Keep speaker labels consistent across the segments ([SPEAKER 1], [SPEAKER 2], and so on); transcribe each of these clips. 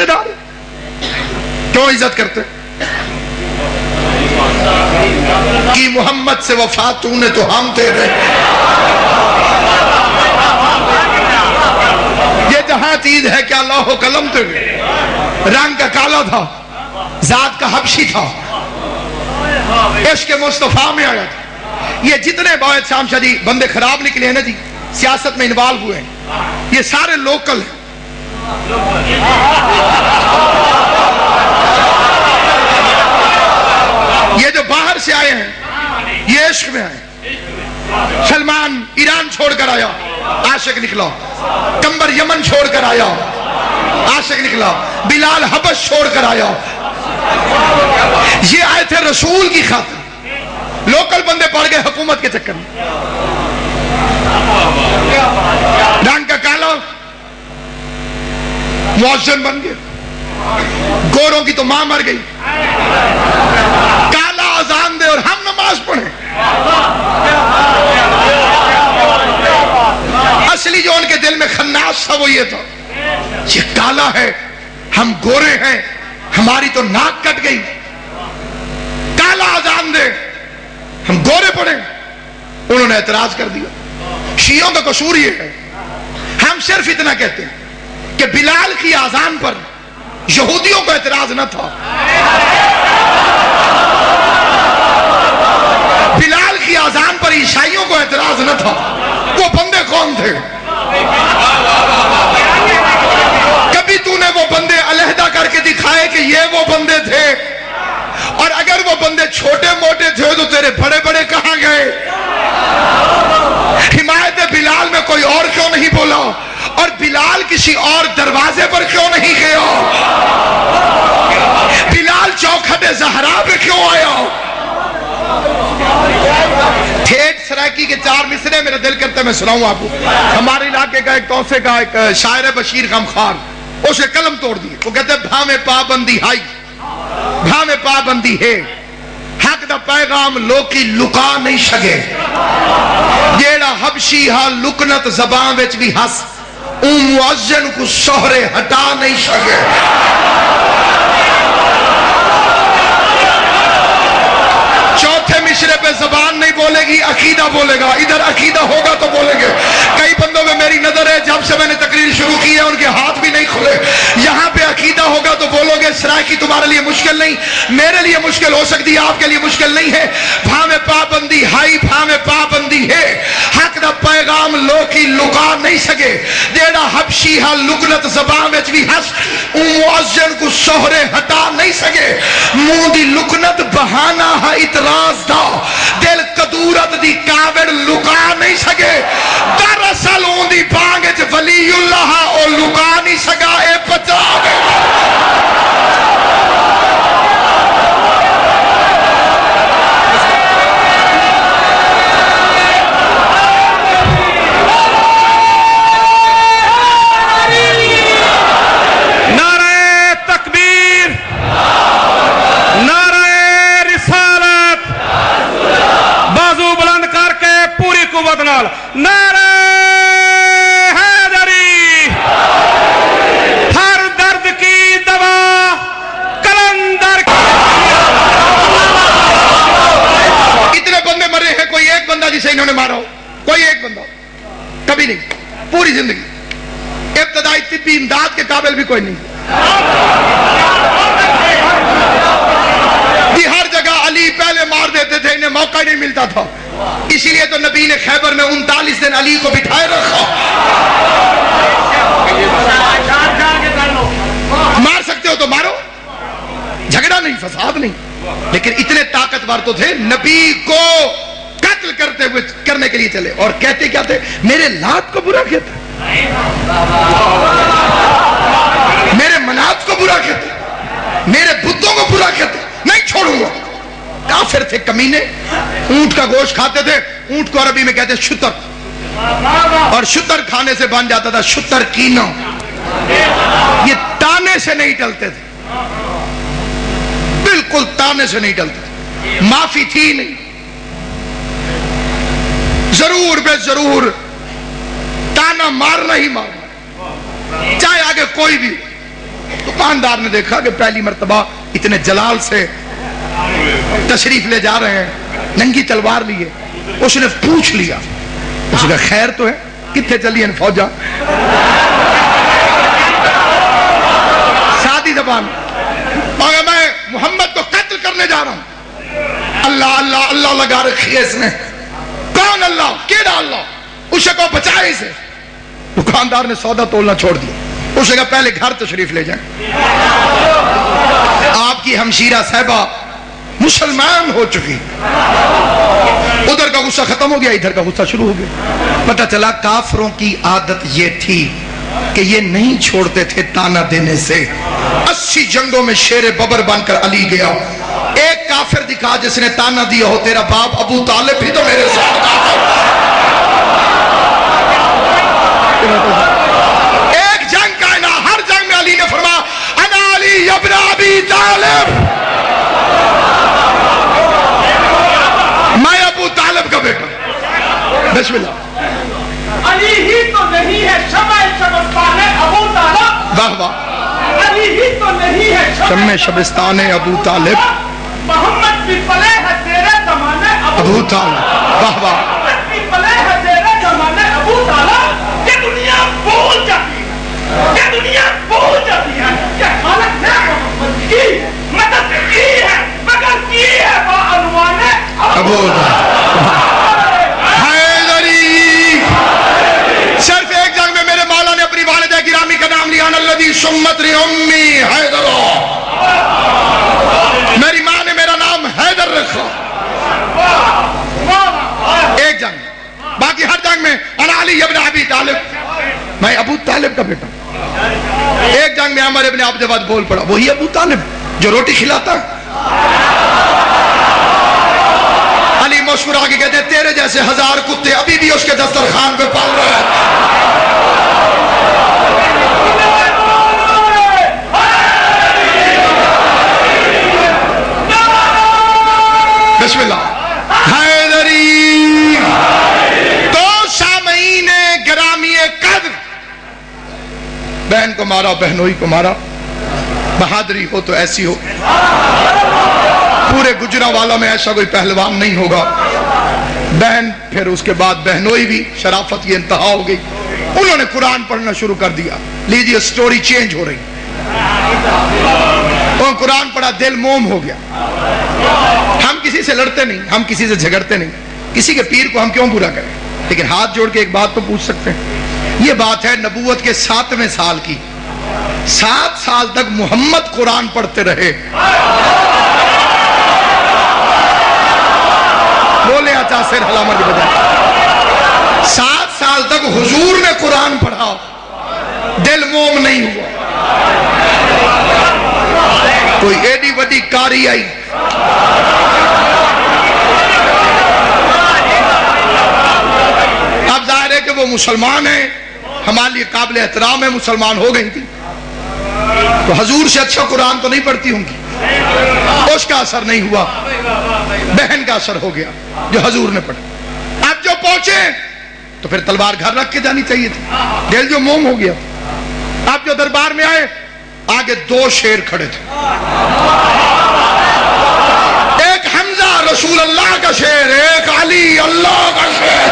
[SPEAKER 1] رشتے دار کیوں عزت کرتے؟ کی محمد سے وفا تو نے تو ہم تیرے، یہ جہاں چیز ہے کیا لوح و قلم تیرے، رنگ کا کالا تھا، ذات کا حبشی تھا، عشق مصطفیٰ میں آیا تھا۔ یہ جتنے باعث شام شاہ جی بندے خراب نکلے ہیں نا جی، سیاست میں انوالو ہوئے ہیں، یہ سارے لوکل ہیں۔ یہ جو باہر سے آئے ہیں یہ عشق میں آئے۔ سلمان ایران چھوڑ کر آیا، عاشق نکلا۔ کمبر یمن چھوڑ کر آیا، عاشق نکلا۔ بلال حبش چھوڑ کر آیا۔ یہ آئے تھے رسول کی خاطر، لوکل بندے پڑ گئے حکومت کے چکر میں۔ رنگ کا کالا مؤذن بن گئے، گوروں کی تو ماں مر گئی، کالا اذان دے اور ہم نماز پڑھیں۔ اصلی جو ان کے دل میں خناس تھا وہ یہ تھا، یہ کالا ہے، ہم گورے ہیں، ہماری تو ناک کٹ گئی، کالا اذان دے ہم گورے پڑھیں۔ انہوں نے اعتراض کر دیا۔ شیعوں کا قصور یہ ہے، ہم صرف اتنا کہتے ہیں کہ بلال کی اذان پر یہودیوں کو اعتراض نہ تھا، بلال کی اذان پر عیسائیوں کو اعتراض نہ تھا۔ وہ بندے کون تھے؟ کبھی تو نے وہ بندے علیحدہ کر کے دکھائے کہ یہ وہ بندے تھے؟ اور اگر وہ بندے چھوٹے موٹے تھے تو تیرے بڑے بڑے کہاں گئے؟ حمایت بلال میں کوئی اور کیوں نہیں بولا؟ اور بلال کسی اور دروازے پر کیوں نہیں گیا؟ بلال چوکھٹ زہرا پہ کیوں آیا؟ ٹھیٹ سرائکی کے 4 مصرے میرا دل کرتا ہے میں سناؤں آپ کو۔ ہمارے علاقے کا ایک توسے کا ایک شاعر بشیر غمخوار، اسے قلم توڑ دی، وہ کہتے ہیں بھاویں پابندی ہائی بھاویں پابندی ہے، حق دا پیغام لوکی لکا نہیں سکے، جیڑا حبشی ہاں لکنت زبان وچ بھی ہس اون مؤذن کو سہرے ہٹا نہیں سکے۔ چوتھے مشرے پہ زبان نہیں بولے گی، عقیدہ بولے گا، ادھر عقیدہ ہوگا تو بولیں گے۔ کئی بندوں میں میری نظر ہے جب سے میں نے تقریر شروع کی ہے ان کے ہاتھ بھی نہیں کھلے۔ یہاں پہ عقیدہ ہوگا تو بولو گے، سرائکی تمہارے لیے مشکل نہیں، میرے لیے مشکل ہو سکتی ہے، آپ کے لیے مشکل نہیں ہے۔ بھاویں پابندی ہائی بھاویں پابندی ہے، حق دا پیغام لوکی لکا نہیں سکے، جیڑا حبشی ہاں لکنت زبان وچ بھی ہس اون مؤذن کو سہرے ہٹا نہیں سکے۔ منہ دی لکنت بہانہ ہا اعتراض دا، دل قدورت دی کاوڑ لکا نہیں سکے۔ دراصل اون دی بانگ وچ ولی اللہ او لکا نہیں سکا، اے بچا گئے۔
[SPEAKER 2] نعرہ حیدری، ہر درد کی دوا کلندر۔
[SPEAKER 1] اتنے بندے مرے ہیں، کوئی ایک بندہ جسے انہوں نے مارا ہو، کوئی ایک بندہ کبھی نہیں، پوری زندگی۔ ابتدائی طبی امداد کے قابل بھی کوئی نہیں جی۔ ہر جگہ علی پہلے مار دیتے تھے، انہیں موقع نہیں ملتا تھا، اسی لیے تو نبی نے خیبر میں 39 دن علی کو بٹھائے رکھا۔ مار سکتے ہو تو مارو، جھگڑا نہیں، فساد نہیں، لیکن اتنے طاقتور تو تھے، نبی کو قتل کرنے کے لیے چلے، اور کہتے کیا تھے؟ میرے لات کو برا کہتا، میرے منات کو برا کہتا، میرے بتوں کو برا کہتا، نہیں چھوڑوں گا۔ کافر تھے، کمینے، اونٹ کا گوشت کھاتے تھے، اونٹ کو عربی میں کہتے ہیں شتر، اور شتر کھانے سے بن جاتا تھا شتر کینہ۔ یہ تانے سے نہیں ٹلتے تھے، بالکل تانے سے نہیں ٹلتے تھے، معافی تھی نہیں، ضرور بے ضرور تانا مارنا ہی مارنا، چاہے آگے کوئی بھی۔ دکاندار نے دیکھا کہ پہلی مرتبہ اتنے جلال سے تشریف لے جا رہے ہیں، ننگی تلوار لیے. اس نے پوچھ لیا، اس نے خیر تو ہے؟ کتنے چلی ہیں فوجا؟ سادی زبان. مگر میں محمد کو قتل کرنے جا رہا ہوں. اللہ اللہ اللہ لگا رکھی ہے اس نے. کون اللہ؟ کیڑا اللہ؟ اسے کو بچائے اسے. دکاندار نے سودا تولنا چھوڑ دیا. اسے کہا پہلے گھر تشریف لے جائیں. آپ کی ہمشیرہ صاحبہ مسلمان ہو چکی. ادھر کا غصہ ختم ہو گیا، ادھر کا غصہ شروع ہو گیا. پتہ چلا کافروں کی عادت یہ تھی کہ یہ نہیں چھوڑتے تھے تانا دینے سے. 80 جنگوں میں شیر ببر بن کر علی گیا. ایک کافر دکھا جس نے تانا دیا ہو تیرا باپ ابو طالب بھی تو میرے ساتھ کافر. ایک جنگ کا نا، ہر جنگ میں علی نے فرمایا انا علی ابن ابی طالب، میں ابو طالب کا بیٹا. بسم اللہ.
[SPEAKER 2] علی ہی تو نہیں ہے شمع شبستان ابو طالب.
[SPEAKER 1] واہ واہ.
[SPEAKER 2] علی ہی تو نہیں ہے
[SPEAKER 1] شمع شبستان ابو طالب.
[SPEAKER 2] محمد بھی پلے ہے تیرے زمانے
[SPEAKER 1] ابو طالب. واہ واہ.
[SPEAKER 2] محمد بھی پلے ہے تیرے زمانے ابو طالب. کہ دنیا بھول جاتی ہے، کہ دنیا بھول جاتی ہے کہ خالق نے محمد کی مدد کی ہے، مگر کی ہے بعنوان
[SPEAKER 1] ابو حیدری. صرف ایک جنگ میں میرے مولا نے اپنی والدہ گرامی کا نام لیا. الذی سمت لی امی حیدر، میری ماں نے میرا نام حیدر رکھا. ایک جنگ. باقی ہر جنگ میں انا علی ابن ابی طالب، میں ابو طالب کا بیٹا. ایک جنگ میں عمر ابن عبد ود بول پڑا، وہی ابو طالب جو روٹی کھلاتا. علی مسکرا کے کہتے ہیں تیرے جیسے 1000 کتے ابھی بھی اس کے دسترخوان پہ پال رہے ہیں. بسم اللہ. حیدری. تو سامعین گرامی قدر، بہن کو مارا، بہنوئی کو مارا. بہادری ہو تو ایسی ہو. پورے گجرانوالہ میں ایسا کوئی پہلوان نہیں ہوگا. بہن پھر اس کے بعد بہنوئی بھی، شرافت کی انتہا ہو گئی. انہوں نے قرآن پڑھنا شروع کر دیا. لیجیے سٹوری چینج ہو رہی. اور قرآن پڑھا، دل موم ہو گیا. ہم کسی سے لڑتے نہیں، ہم کسی سے جھگڑتے نہیں. کسی کے پیر کو ہم کیوں برا کریں؟ لیکن ہاتھ جوڑ کے ایک بات تو پوچھ سکتے ہیں. یہ بات ہے نبوت کے 7ویں سال کی. 7 سال تک محمد قرآن پڑھتے رہے. بولے آتا سر حلامہ کی بجائے. 7 سال تک حضور نے قرآن پڑھا، دل موم نہیں ہوا. کوئی ایڈی بڑی کاری آئی. اب ظاہر ہے کہ وہ مسلمان ہیں، ہمارے لیے قابل احترام ہے، مسلمان ہو گئی تھی تو حضور سے اچھا قرآن تو نہیں پڑھتی ہوں گی. اس کا اثر نہیں ہوا، بہن کا اثر ہو گیا جو حضور نے پڑھا. اب جو پہنچے تو پھر تلوار گھر رکھ کے جانی چاہیے تھی. دل جو موم ہو گیا. اب جو دربار میں آئے، آگے 2 شیر کھڑے تھے. ایک حمزہ رسول اللہ کا شیر، ایک علی اللہ کا شیر.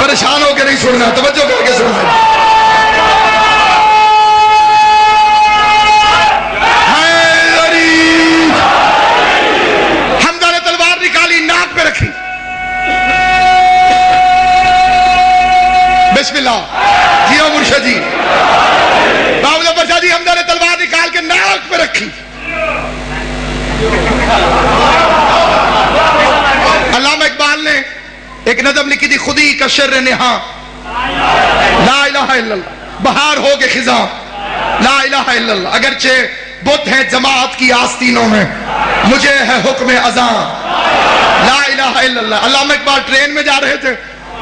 [SPEAKER 1] پریشان ہو کے نہیں سننا، توجہ کر کے سننا. حمزہ نے تلوار نکالی، ناک پہ رکھی. بسم اللہ. جیو مرشد جی. بابو ظفر شاہ جی. حمزہ نے تلوار نکال کے ناک پہ رکھی. علامہ اقبال نے ایک نظم لکھی تھی، خودی کا شر نہاں لا الہ الا اللہ، بہار ہو کے خزاں لا الہ الا اللہ. اگرچہ بت ہے جماعت کی آستینوں میں، مجھے ہے حکم اذان لا الہ الا اللہ. علامہ اقبال ٹرین میں جا رہے تھے،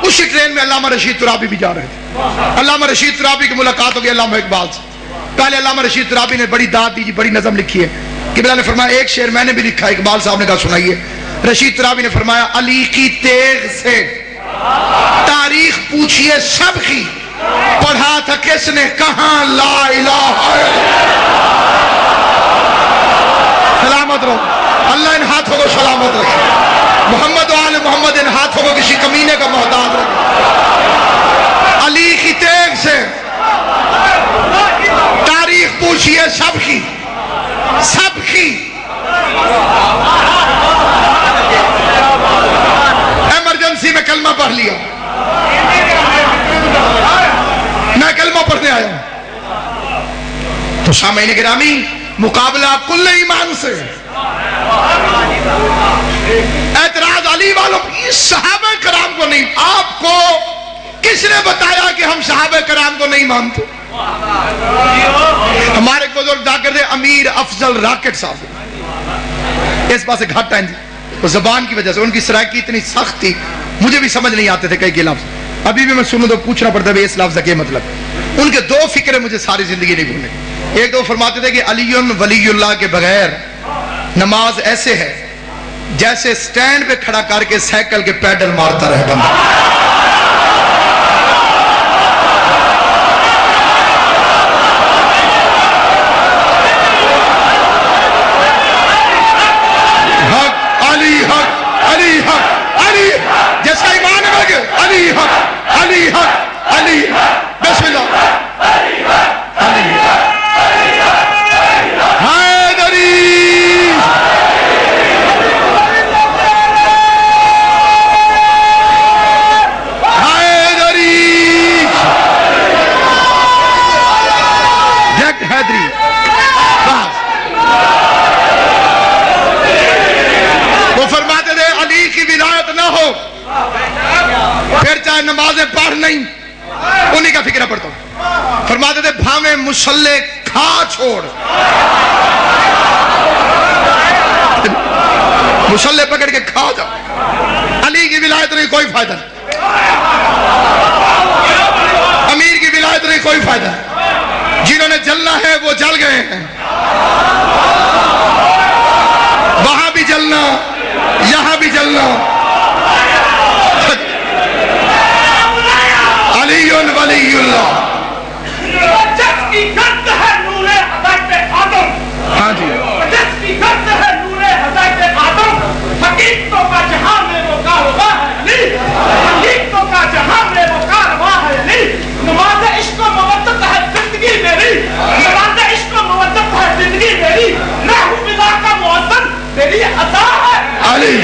[SPEAKER 1] اسی ٹرین میں علامہ رشید ترابی بھی جا رہے تھے. علامہ رشید ترابی کی ملاقات ہو گئی علامہ اقبال سے. پہلے علامہ رشید ترابی نے بڑی داد دی، بڑی نظم لکھی ہے. قبلہ نے فرمایا ایک شعر میں نے بھی لکھا ہے. اقبال صاحب نے کہا سنائیے. رشید ترابی نے فرمایا علی کی تیغ سے تاریخ پوچھئے سب کی، پڑھا تھا کس نے؟ کہاں لا الہ سلامت رہو، اللہ ان ہاتھوں کو سلامت رکھے، محمد و آل محمد ان ہاتھوں کو کسی کمینے کا محتاج رکھے۔ علی کی تیغ سے تاریخ پوچھئے سب کی، سب کی، ایمرجنسی میں کلمہ پڑھ لیا، میں کلمہ پڑھنے آیا ہوں۔ تو سامعین گرامی، مقابلہ کل ایمان سے، اعتراض علی والوں کی، صحابہ کرام کو نہیں۔ آپ کو کس نے بتایا کہ ہم صحابہ کرام کو نہیں مانتے؟ ہمارے بزرگ ڈاکٹر امیر افضل راکٹ صاحب اس پاس سے گھٹ آئیں جی، وہ زبان کی وجہ سے ان کی سرائکی اتنی سخت تھی، مجھے بھی سمجھ نہیں آتے تھے کئی لفظ، ابھی بھی میں سنوں تو پوچھنا پڑتا ہے اس لفظ کا کیا مطلب۔ ان کے دو فکریں مجھے ساری زندگی نہیں بھولنے۔ ایک تو فرماتے تھے کہ علی ولی اللہ کے بغیر نماز ایسے ہے جیسے سٹینڈ پہ کھڑا کر کے سائیکل کے پیڈل مارتا رہے بندہ۔ جس کا ایمان ہے علی حق، علی حق، علی حق، بسم اللہ، علی حیدری، حیدری، جگ حیدری، بس۔ وہ فرماتے تھے علی کی ولایت نہ ہو پھر چاہے نمازیں پڑھ نہیں، انہی کا فکرہ پڑھتا ہوں۔ فرماتے تھے بھاویں مسلح کھا چھوڑ، مسلح پکڑ کے کھا جاؤ، علی کی ولایت نہیں کوئی فائدہ نہیں، امیر کی ولایت نہیں کوئی فائدہ نہیں، جنہوں نے جلنا ہے وہ جل گئے ہیں، وہاں بھی جلنا یہاں بھی جلنا۔ علی ولی اللہ،
[SPEAKER 2] جس کی گرد ہے نور حضرت آدم،
[SPEAKER 1] ہاں جی،
[SPEAKER 2] جس کی گرد ہے نور حضرت آدم، حقیقتوں کا جہاں میں وہ کارواں ہے علی، حقیقتوں کا جہاں میں وہ کارواں ہے علی۔ نماز عشق و مودت ہے زندگی میری، نماز عشق و مودت ہے زندگی میری، نحو بلا کا مؤذن میری عطا ہے
[SPEAKER 1] علی۔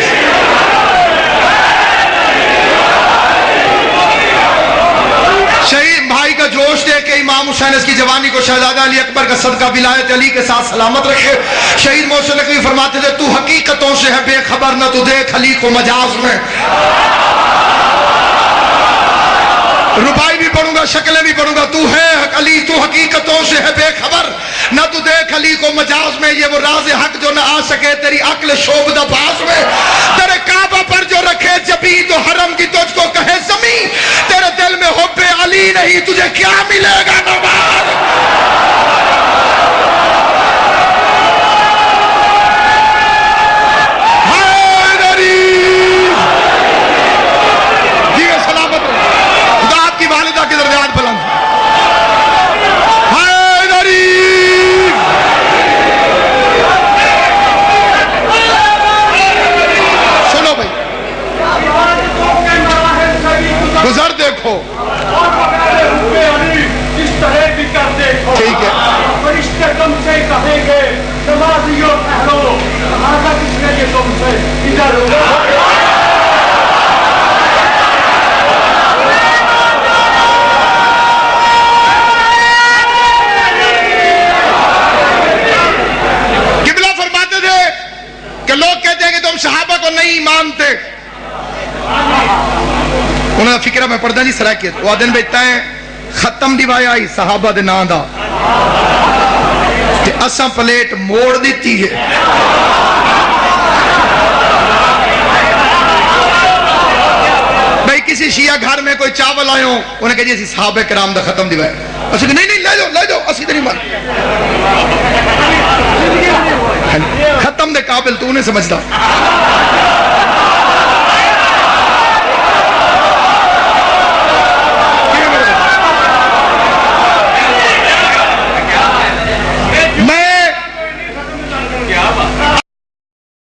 [SPEAKER 1] شہید بھائی کا جوش دے کہ امام حسین اس کی جوانی کو شہزادہ علی اکبر کا صدقہ ولایت علی کے ساتھ سلامت رکھے۔ شہید محسن نقوی فرماتے تھے تو حقیقتوں سے ہے بے خبر، نہ تو دیکھ علی کو مجاز میں۔ ربائی بھی پڑھوں گا، شکلیں بھی پڑھوں گا، تو ہے علی تو حقیقتوں سے ہے بے خبر، نہ تو دیکھ علی کو مجاز میں، یہ وہ راز حق جو نہ آ سکے تیری عقل شعبدہ باز میں۔ تیرے کعبہ پر جو رکھے جبیں تو حرم کی تجھ کو کہے زمین، تیرے دل میں حب علی نہیں تجھے کیا ملے گا نواز۔ والدہ کے درجات بلند، حیدری۔ سنو بھائی، گزر دیکھو، ٹھیک ہے،
[SPEAKER 2] فرشتے تم سے کہیں گے نمازیوں پہلو، آگا کس نے یہ تم سے ادھر
[SPEAKER 1] لوگ کہتے ہیں کہ تم صحابہ کو نہیں مانتے، انہوں نے فکرہ میں پڑھتا نہیں سرائکیت وہ دن بیٹھتا ہے ختم دیوایا آئی صحابہ دے نام دا کہ اساں پلیٹ موڑ دیتی ہے۔ بھئی کسی شیعہ گھر میں کوئی چاول آئے ہوں، انہیں کہا جی اسی صحابہ کرام دا ختم دیوایا، اسے کہ نہیں لے جاؤ اسی تو نہیں مان، ختم دے قابل تو انہیں سمجھتا۔